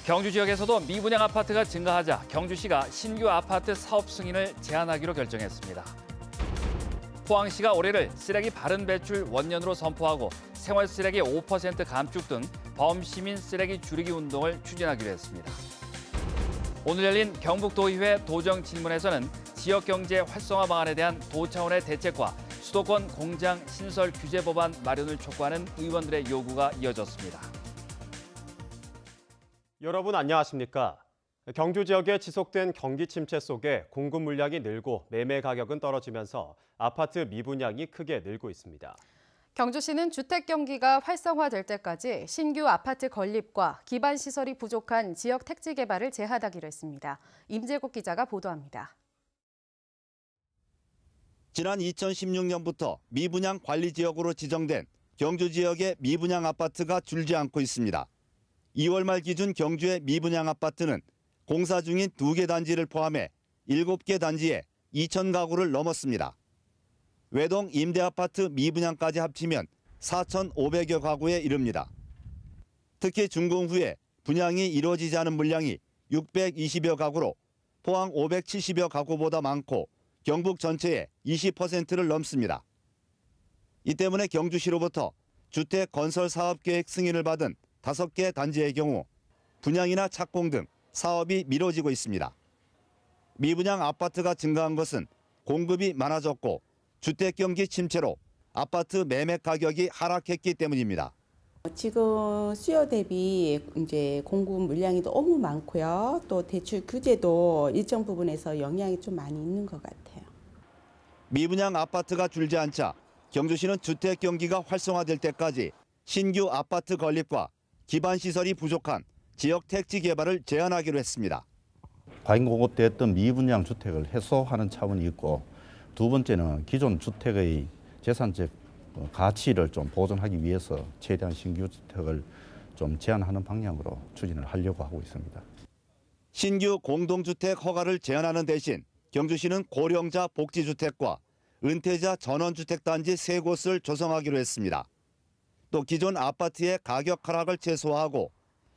경주 지역에서도 미분양 아파트가 증가하자 경주시가 신규 아파트 사업 승인을 제한하기로 결정했습니다. 포항시가 올해를 쓰레기 바른 배출 원년으로 선포하고 생활 쓰레기 5% 감축 등 범시민 쓰레기 줄이기 운동을 추진하기로 했습니다. 오늘 열린 경북도의회 도정 질문에서는 지역 경제 활성화 방안에 대한 도 차원의 대책과 수도권 공장 신설 규제 법안 마련을 촉구하는 의원들의 요구가 이어졌습니다. 여러분 안녕하십니까? 경주 지역에 지속된 경기 침체 속에 공급 물량이 늘고 매매 가격은 떨어지면서 아파트 미분양이 크게 늘고 있습니다. 경주시는 주택 경기가 활성화될 때까지 신규 아파트 건립과 기반 시설이 부족한 지역 택지 개발을 제한하기로 했습니다. 임재국 기자가 보도합니다. 지난 2016년부터 미분양 관리 지역으로 지정된 경주 지역의 미분양 아파트가 줄지 않고 있습니다. 2월 말 기준 경주의 미분양 아파트는 공사 중인 2개 단지를 포함해 7개 단지에 2,000가구를 넘었습니다. 외동 임대아파트 미분양까지 합치면 4,500여 가구에 이릅니다. 특히 준공 후에 분양이 이루어지지 않은 물량이 620여 가구로 포항 570여 가구보다 많고 경북 전체의 20%를 넘습니다. 이 때문에 경주시로부터 주택 건설 사업 계획 승인을 받은 5개 단지의 경우 분양이나 착공 등 사업이 미뤄지고 있습니다. 미분양 아파트가 증가한 것은 공급이 많아졌고 주택 경기 침체로 아파트 매매 가격이 하락했기 때문입니다. 지금 수요 대비 이제 공급 물량이 너무 많고요. 또 대출 규제도 일정 부분에서 영향이 좀 많이 있는 것 같아요. 미분양 아파트가 줄지 않자 경주시는 주택 경기가 활성화될 때까지 신규 아파트 건립과 기반 시설이 부족한 지역 택지 개발을 제한하기로 했습니다. 과잉 공급되었던 미분양 주택을 해소하는 차원이 있고, 두 번째는 기존 주택의 재산적 가치를 좀 보존하기 위해서 최대한 신규 주택을 좀 제한하는 방향으로 추진을 하려고 하고 있습니다. 신규 공동주택 허가를 제한하는 대신 경주시는 고령자 복지주택과 은퇴자 전원주택단지 3곳을 조성하기로 했습니다. 또 기존 아파트의 가격 하락을 최소화하고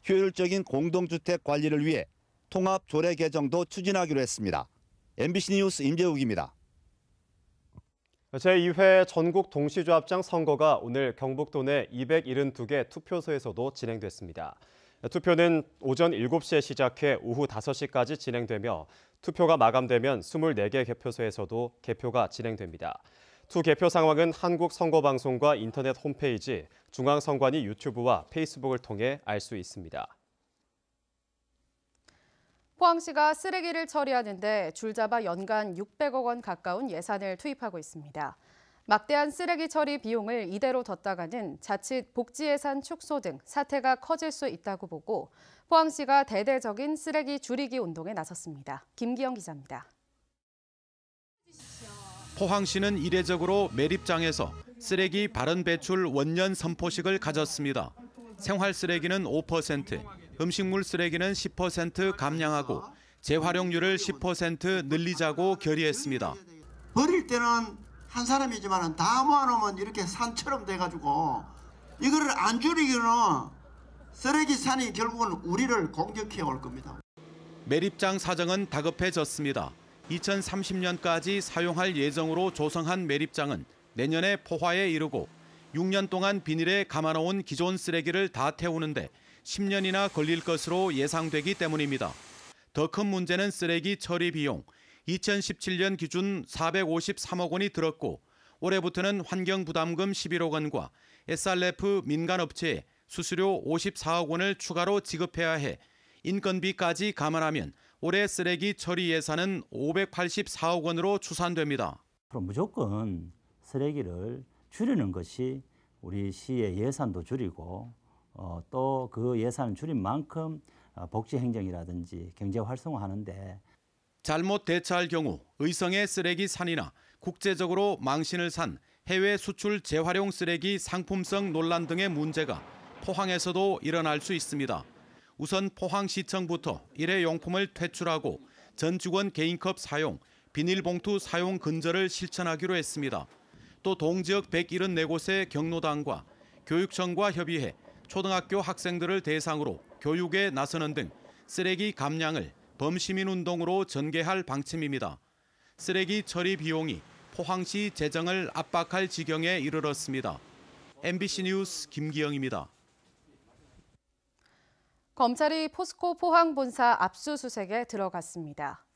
효율적인 공동주택 관리를 위해 통합 조례 개정도 추진하기로 했습니다. MBC 뉴스 임재욱입니다. 제2회 전국 동시조합장 선거가 오늘 경북도 내 272개 투표소에서도 진행됐습니다. 투표는 오전 7시에 시작해 오후 5시까지 진행되며 투표가 마감되면 24개 개표소에서도 개표가 진행됩니다. 투 개표 상황은 한국선거방송과 인터넷 홈페이지, 중앙선관위 유튜브와 페이스북을 통해 알 수 있습니다. 포항시가 쓰레기를 처리하는데 줄잡아 연간 600억 원 가까운 예산을 투입하고 있습니다. 막대한 쓰레기 처리 비용을 이대로 뒀다가는 자칫 복지 예산 축소 등 사태가 커질 수 있다고 보고 포항시가 대대적인 쓰레기 줄이기 운동에 나섰습니다. 김기영 기자입니다. 포항시는 이례적으로 매립장에서 쓰레기 바른 배출 원년 선포식을 가졌습니다. 생활 쓰레기는 5%, 음식물 쓰레기는 10% 감량하고 재활용률을 10% 늘리자고 결의했습니다. 버릴 때는 한 사람이지만 다 모아놓으면 이렇게 산처럼 돼가지고 이거를 안 줄이기는 쓰레기 산이 결국은 우리를 공격해 올 겁니다. 매립장 사정은 다급해졌습니다. 2030년까지 사용할 예정으로 조성한 매립장은 내년에 포화에 이르고 6년 동안 비닐에 감아놓은 기존 쓰레기를 다 태우는데 10년이나 걸릴 것으로 예상되기 때문입니다. 더 큰 문제는 쓰레기 처리 비용. 2017년 기준 453억 원이 들었고 올해부터는 환경부담금 11억 원과 SRF 민간업체에 수수료 54억 원을 추가로 지급해야 해 인건비까지 감안하면 올해 쓰레기 처리 예산은 584억 원으로 추산됩니다. 무조건 쓰레기를 줄이는 것이 우리 시의 예산도 줄이고 또 그 예산을 줄인 만큼 복지 행정이라든지 경제 활성화하는데 잘못 대처할 경우 의성의 쓰레기 산이나 국제적으로 망신을 산 해외 수출 재활용 쓰레기 상품성 논란 등의 문제가 포항에서도 일어날 수 있습니다. 우선 포항시청부터 일회용품을 퇴출하고 전 직원 개인컵 사용, 비닐봉투 사용 근절을 실천하기로 했습니다. 또 동지역 174곳의 경로당과 교육청과 협의해 초등학교 학생들을 대상으로 교육에 나서는 등 쓰레기 감량을 범시민운동으로 전개할 방침입니다. 쓰레기 처리 비용이 포항시 재정을 압박할 지경에 이르렀습니다. MBC 뉴스 김기영입니다. 검찰이 포스코 포항 본사 압수수색에 들어갔습니다.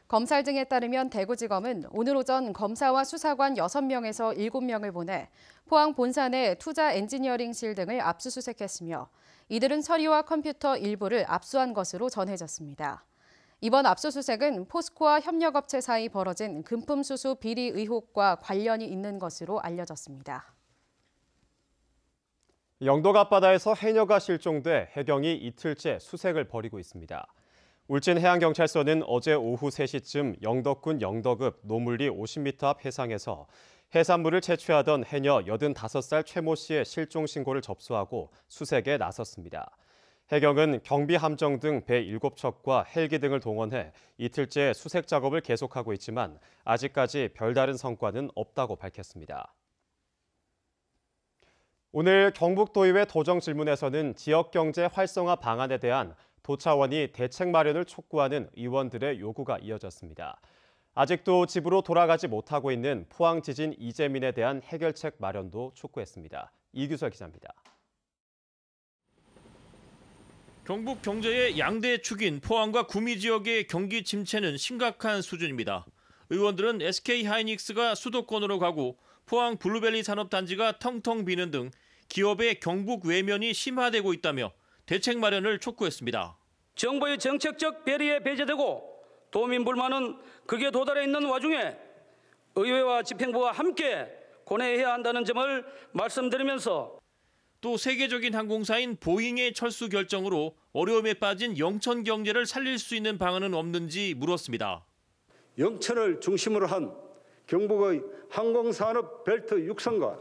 검찰 등에 따르면 대구지검은 오늘 오전 검사와 수사관 6명에서 7명을 보내 포항 본사 내 투자 엔지니어링실 등을 압수수색했으며 이들은 서류와 컴퓨터 일부를 압수한 것으로 전해졌습니다. 이번 압수수색은 포스코와 협력업체 사이 벌어진 금품 수수 비리 의혹과 관련이 있는 것으로 알려졌습니다. 영덕 앞바다에서 해녀가 실종돼 해경이 이틀째 수색을 벌이고 있습니다. 울진해양경찰서는 어제 오후 3시쯤 영덕군 영덕읍 노물리 50m 앞 해상에서 해산물을 채취하던 해녀 85살 최모 씨의 실종 신고를 접수하고 수색에 나섰습니다. 해경은 경비함정 등 배 7척과 헬기 등을 동원해 이틀째 수색 작업을 계속하고 있지만 아직까지 별다른 성과는 없다고 밝혔습니다. 오늘 경북도의회 도정질문에서는 지역경제 활성화 방안에 대한 도 차원이 대책 마련을 촉구하는 의원들의 요구가 이어졌습니다. 아직도 집으로 돌아가지 못하고 있는 포항 지진 이재민에 대한 해결책 마련도 촉구했습니다. 이규설 기자입니다. 경북 경제의 양대 축인 포항과 구미 지역의 경기 침체는 심각한 수준입니다. 의원들은 SK하이닉스가 수도권으로 가고 포항 블루벨리 산업단지가 텅텅 비는 등 기업의 경북 외면이 심화되고 있다며 대책 마련을 촉구했습니다. 정부의 정책적 배려에 배제되고 도민 불만은 극에 도달해 있는 와중에 의회와 집행부와 함께 고뇌해야 한다는 점을 말씀드리면서 또 세계적인 항공사인 보잉의 철수 결정으로 어려움에 빠진 영천 경제를 살릴 수 있는 방안은 없는지 물었습니다. 영천을 중심으로 한 경북의 항공산업 벨트 육성과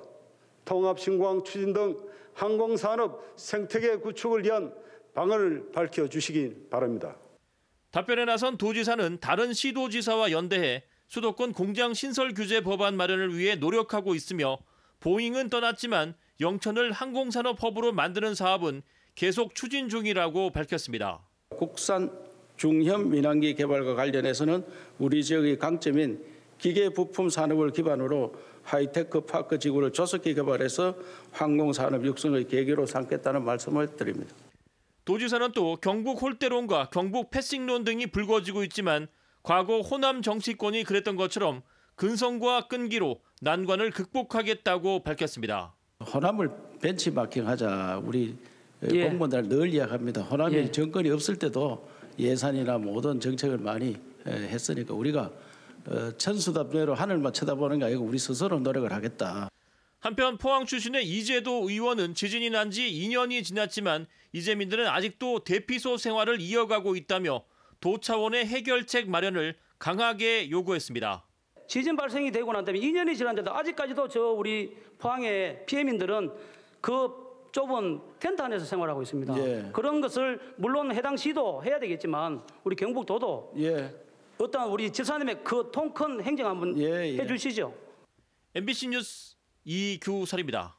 통합신공항 추진 등 항공산업 생태계 구축을 위한 방안을 밝혀주시기 바랍니다. 답변에 나선 도지사는 다른 시도지사와 연대해 수도권 공장 신설 규제 법안 마련을 위해 노력하고 있으며 보잉은 떠났지만 영천을 항공산업 허브로 만드는 사업은 계속 추진 중이라고 밝혔습니다. 국산 중형 민항기 개발과 관련해서는 우리 지역의 강점인 기계 부품 산업을 기반으로 하이테크 파크 지구를 조속히 개발해서 항공산업 육성의 계기로 삼겠다는 말씀을 드립니다. 도지사는 또 경북 홀대론과 경북 패싱론 등이 불거지고 있지만 과거 호남 정치권이 그랬던 것처럼 근성과 끈기로 난관을 극복하겠다고 밝혔습니다. 호남을 벤치마킹하자 우리 공무원들 늘 이야기합니다. 호남이 정권이 없을 때도 예산이나 모든 정책을 많이 했으니까 우리가 천수답례로 하늘만 쳐다보는 게 아니고 우리 스스로 노력을 하겠다. 한편 포항 출신의 이재도 의원은 지진이 난 지 2년이 지났지만 이재민들은 아직도 대피소 생활을 이어가고 있다며 도 차원의 해결책 마련을 강하게 요구했습니다. 지진 발생이 되고 난 다음에 2년이 지났는데도 아직까지도 우리 포항의 피해민들은 그 좁은 텐트 안에서 생활하고 있습니다. 그런 것을 물론 해당 시도 해야 되겠지만 우리 경북도도 어떤 우리 집사님의 그 통 큰 행정 한번 해주시죠. MBC 뉴스 이규설입니다.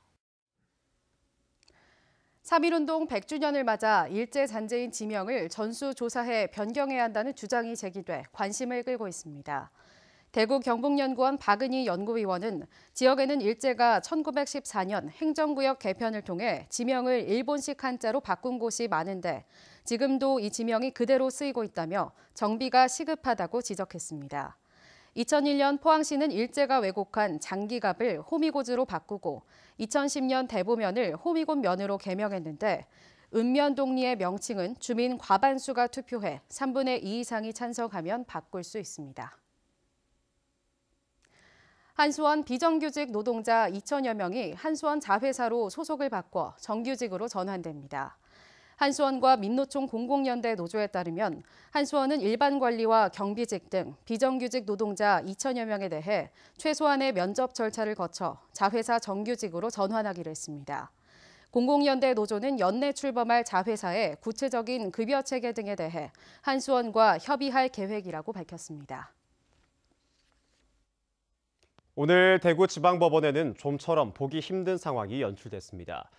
3.1운동 100주년을 맞아 일제잔재인 지명을 전수조사해 변경해야 한다는 주장이 제기돼 관심을 끌고 있습니다. 대구 경북연구원 박은희 연구위원은 지역에는 일제가 1914년 행정구역 개편을 통해 지명을 일본식 한자로 바꾼 곳이 많은데 지금도 이 지명이 그대로 쓰이고 있다며 정비가 시급하다고 지적했습니다. 2001년 포항시는 일제가 왜곡한 장기갑을 호미곶으로 바꾸고 2010년 대보면을 호미곶면으로 개명했는데 읍면동리의 명칭은 주민 과반수가 투표해 3분의 2 이상이 찬성하면 바꿀 수 있습니다. 한수원 비정규직 노동자 2천여 명이 한수원 자회사로 소속을 바꿔 정규직으로 전환됩니다. 한수원과 민노총 공공연대 노조에 따르면 한수원은 일반 관리와 경비직 등 비정규직 노동자 2천여 명에 대해 최소한의 면접 절차를 거쳐 자회사 정규직으로 전환하기로 했습니다. 공공연대 노조는 연내 출범할 자회사의 구체적인 급여 체계 등에 대해 한수원과 협의할 계획이라고 밝혔습니다. 오늘 대구지방법원에는 좀처럼 보기 힘든 상황이 연출됐습니다.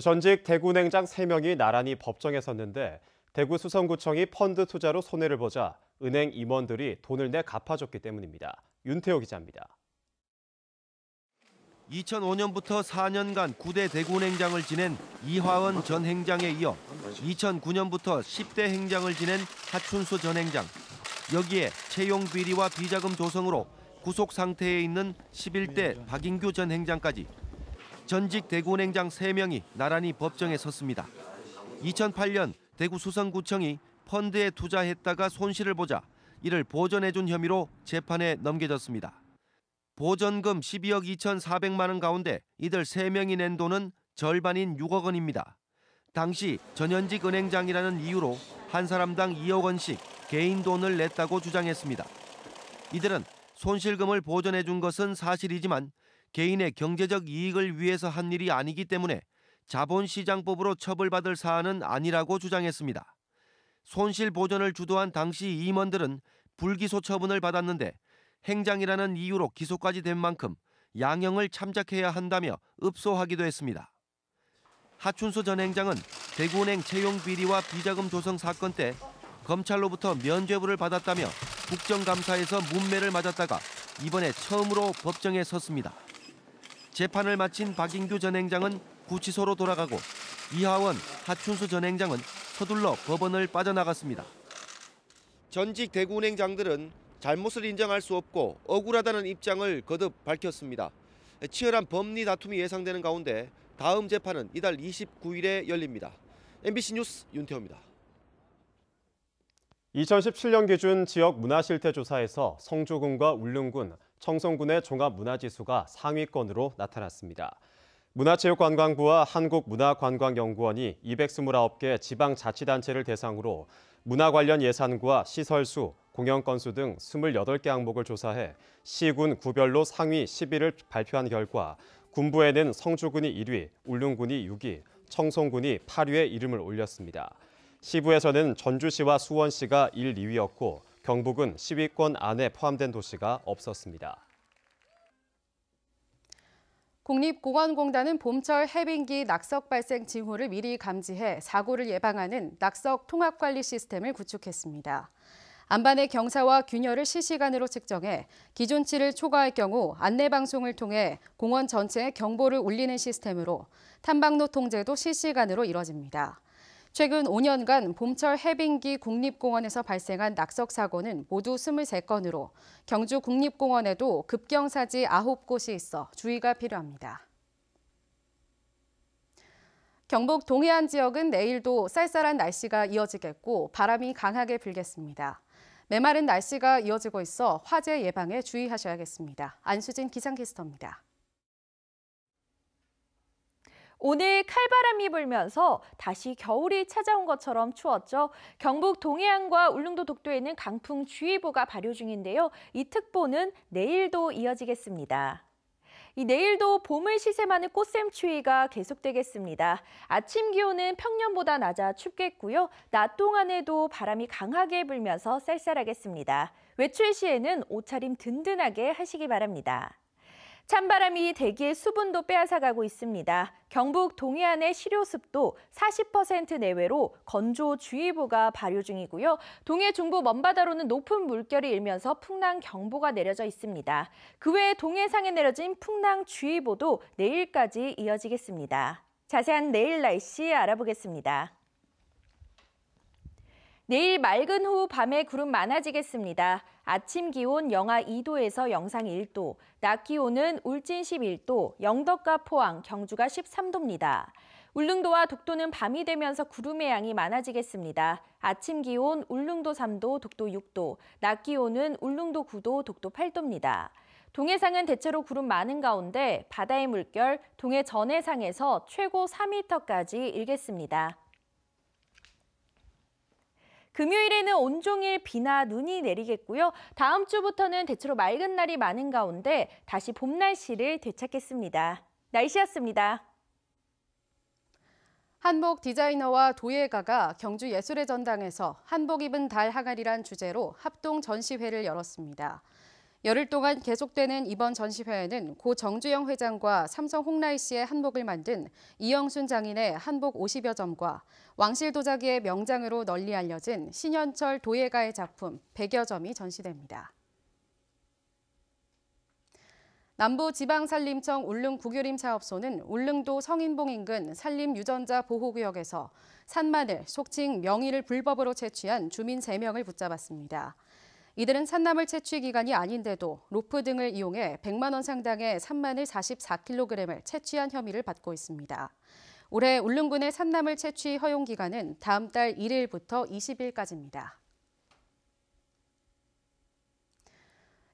전직 대구냉장 3명이 나란히 법정에 섰는데 대구 수성구청이 펀드 투자로 손해를 보자 은행 임원들이 돈을 내 갚아줬기 때문입니다. 윤태호 기자입니다. 2005년부터 4년간 9대 대구은행장을 지낸 이화원 전 행장에 이어 2009년부터 10대 행장을 지낸 하춘수 전 행장. 여기에 채용 비리와 비자금 조성으로 구속 상태에 있는 11대 박인규 전 행장까지 전직 대구은행장 3명이 나란히 법정에 섰습니다. 2008년 대구 수성구청이 펀드에 투자했다가 손실을 보자 이를 보전해준 혐의로 재판에 넘겨졌습니다. 보전금 12억 2,400만 원 가운데 이들 3명이 낸 돈은 절반인 6억 원입니다. 당시 전현직 은행장이라는 이유로 한 사람당 2억 원씩 개인 돈을 냈다고 주장했습니다. 이들은 손실금을 보전해 준 것은 사실이지만 개인의 경제적 이익을 위해서 한 일이 아니기 때문에 자본시장법으로 처벌받을 사안은 아니라고 주장했습니다. 손실 보전을 주도한 당시 임원들은 불기소 처분을 받았는데 행장이라는 이유로 기소까지 된 만큼 양형을 참작해야 한다며 읍소하기도 했습니다. 하춘수 전 행장은 대구은행 채용 비리와 비자금 조성 사건 때 검찰로부터 면죄부를 받았다며 국정감사에서 문매를 맞았다가 이번에 처음으로 법정에 섰습니다. 재판을 마친 박인규 전 행장은 구치소로 돌아가고 이하원, 하춘수 전 행장은 서둘러 법원을 빠져나갔습니다. 전직 대구은행장들은 잘못을 인정할 수 없고 억울하다는 입장을 거듭 밝혔습니다. 치열한 법리 다툼이 예상되는 가운데 다음 재판은 이달 29일에 열립니다. MBC 뉴스 윤태호입니다. 2017년 기준 지역 문화실태 조사에서 성주군과 울릉군, 청송군의 종합문화지수가 상위권으로 나타났습니다. 문화체육관광부와 한국문화관광연구원이 229개 지방자치단체를 대상으로 문화 관련 예산과 시설수, 공연 건수 등 28개 항목을 조사해 시군 구별로 상위 10위를 발표한 결과 군부에는 성주군이 1위, 울릉군이 6위, 청송군이 8위에 이름을 올렸습니다. 시부에서는 전주시와 수원시가 1, 2위였고 경북은 10위권 안에 포함된 도시가 없었습니다. 국립공원공단은 봄철 해빙기 낙석 발생 징후를 미리 감지해 사고를 예방하는 낙석 통합관리 시스템을 구축했습니다. 안반의 경사와 균열을 실시간으로 측정해 기준치를 초과할 경우 안내방송을 통해 공원 전체에 경보를 울리는 시스템으로 탐방로 통제도 실시간으로 이뤄집니다. 최근 5년간 봄철 해빙기 국립공원에서 발생한 낙석 사고는 모두 23건으로 경주 국립공원에도 급경사지 9곳이 있어 주의가 필요합니다. 경북 동해안 지역은 내일도 쌀쌀한 날씨가 이어지겠고 바람이 강하게 불겠습니다. 메마른 날씨가 이어지고 있어 화재 예방에 주의하셔야겠습니다. 안수진 기상캐스터입니다. 오늘 칼바람이 불면서 다시 겨울이 찾아온 것처럼 추웠죠. 경북 동해안과 울릉도 독도에는 강풍주의보가 발효 중인데요. 이 특보는 내일도 이어지겠습니다. 내일도 봄을 시샘하는 꽃샘추위가 계속되겠습니다. 아침 기온은 평년보다 낮아 춥겠고요. 낮 동안에도 바람이 강하게 불면서 쌀쌀하겠습니다. 외출 시에는 옷차림 든든하게 하시기 바랍니다. 찬바람이 대기의 수분도 빼앗아가고 있습니다. 경북 동해안의 실효습도 40% 내외로 건조주의보가 발효 중이고요. 동해 중부 먼바다로는 높은 물결이 일면서 풍랑경보가 내려져 있습니다. 그 외에 동해상에 내려진 풍랑주의보도 내일까지 이어지겠습니다. 자세한 내일 날씨 알아보겠습니다. 내일 맑은 후 밤에 구름 많아지겠습니다. 아침 기온 영하 2도에서 영상 1도, 낮 기온은 울진 11도, 영덕과 포항, 경주가 13도입니다. 울릉도와 독도는 밤이 되면서 구름의 양이 많아지겠습니다. 아침 기온 울릉도 3도, 독도 6도, 낮 기온은 울릉도 9도, 독도 8도입니다. 동해상은 대체로 구름 많은 가운데 바다의 물결 동해 전해상에서 최고 4m까지 일겠습니다. 금요일에는 온종일 비나 눈이 내리겠고요. 다음 주부터는 대체로 맑은 날이 많은 가운데 다시 봄 날씨를 되찾겠습니다. 날씨였습니다. 한복 디자이너와 도예가가 경주 예술의 전당에서 한복 입은 달 항아리란 주제로 합동 전시회를 열었습니다. 열흘 동안 계속되는 이번 전시회에는 고 정주영 회장과 삼성 홍라희 씨의 한복을 만든 이영순 장인의 한복 50여 점과 왕실 도자기의 명장으로 널리 알려진 신현철 도예가의 작품 100여 점이 전시됩니다. 남부지방산림청 울릉국유림사업소는 울릉도 성인봉 인근 산림유전자 보호구역에서 산마늘, 속칭 명의를 불법으로 채취한 주민 3명을 붙잡았습니다. 이들은 산나물 채취 기간이 아닌데도 로프 등을 이용해 100만 원 상당의 산마늘 44kg을 채취한 혐의를 받고 있습니다. 올해 울릉군의 산나물 채취 허용 기간은 다음 달 1일부터 20일까지입니다.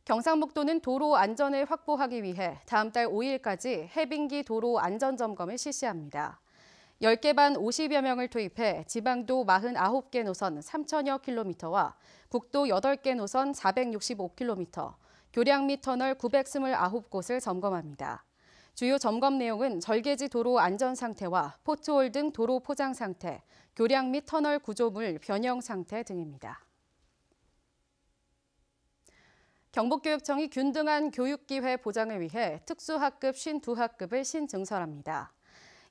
경상북도는 도로 안전을 확보하기 위해 다음 달 5일까지 해빙기 도로 안전점검을 실시합니다. 10개 반 50여 명을 투입해 지방도 49개 노선 3천여 킬로미터와 국도 8개 노선 465킬로미터, 교량 및 터널 929곳을 점검합니다. 주요 점검 내용은 절개지 도로 안전 상태와 포트홀 등 도로 포장 상태, 교량 및 터널 구조물 변형 상태 등입니다. 경북교육청이 균등한 교육기회 보장을 위해 특수학급 52학급을 신증설합니다.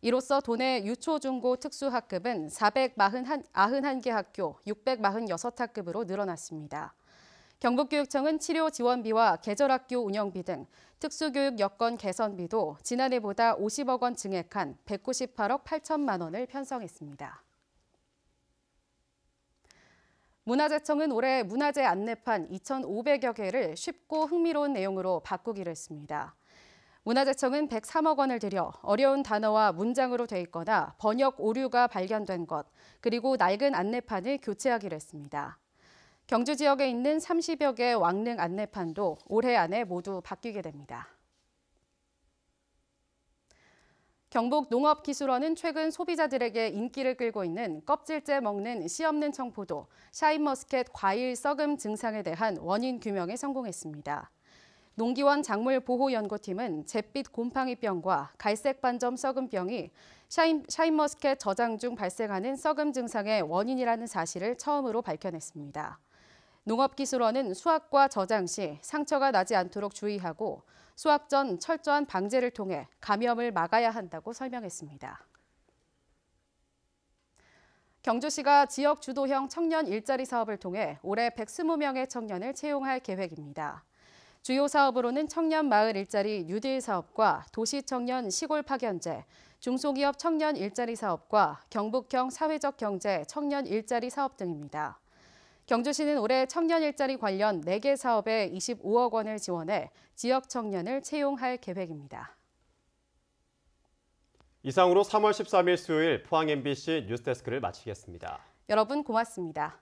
이로써 도내 유초, 중고 특수학급은 491개 학교 646학급으로 늘어났습니다. 경북교육청은 치료 지원비와 계절학교 운영비 등 특수교육 여건 개선비도 지난해보다 50억 원 증액한 198억 8천만 원을 편성했습니다. 문화재청은 올해 문화재 안내판 2,500여 개를 쉽고 흥미로운 내용으로 바꾸기로 했습니다. 문화재청은 103억 원을 들여 어려운 단어와 문장으로 돼 있거나 번역 오류가 발견된 것, 그리고 낡은 안내판을 교체하기로 했습니다. 경주 지역에 있는 30여 개 왕릉 안내판도 올해 안에 모두 바뀌게 됩니다. 경북농업기술원은 최근 소비자들에게 인기를 끌고 있는 껍질째 먹는 씨 없는 청포도, 샤인머스켓 과일 썩음 증상에 대한 원인 규명에 성공했습니다. 농기원 작물보호연구팀은 잿빛 곰팡이병과 갈색 반점 썩음병이 샤인머스켓 저장 중 발생하는 썩음 증상의 원인이라는 사실을 처음으로 밝혀냈습니다. 농업기술원은 수확과 저장 시 상처가 나지 않도록 주의하고 수확 전 철저한 방제를 통해 감염을 막아야 한다고 설명했습니다. 경주시가 지역 주도형 청년 일자리 사업을 통해 올해 120명의 청년을 채용할 계획입니다. 주요 사업으로는 청년 마을 일자리 뉴딜 사업과 도시 청년 시골 파견제, 중소기업 청년 일자리 사업과 경북형 사회적 경제 청년 일자리 사업 등입니다. 경주시는 올해 청년 일자리 관련 4개 사업에 25억 원을 지원해 지역 청년을 채용할 계획입니다. 이상으로 3월 13일 수요일 포항 MBC 뉴스데스크를 마치겠습니다. 여러분 고맙습니다.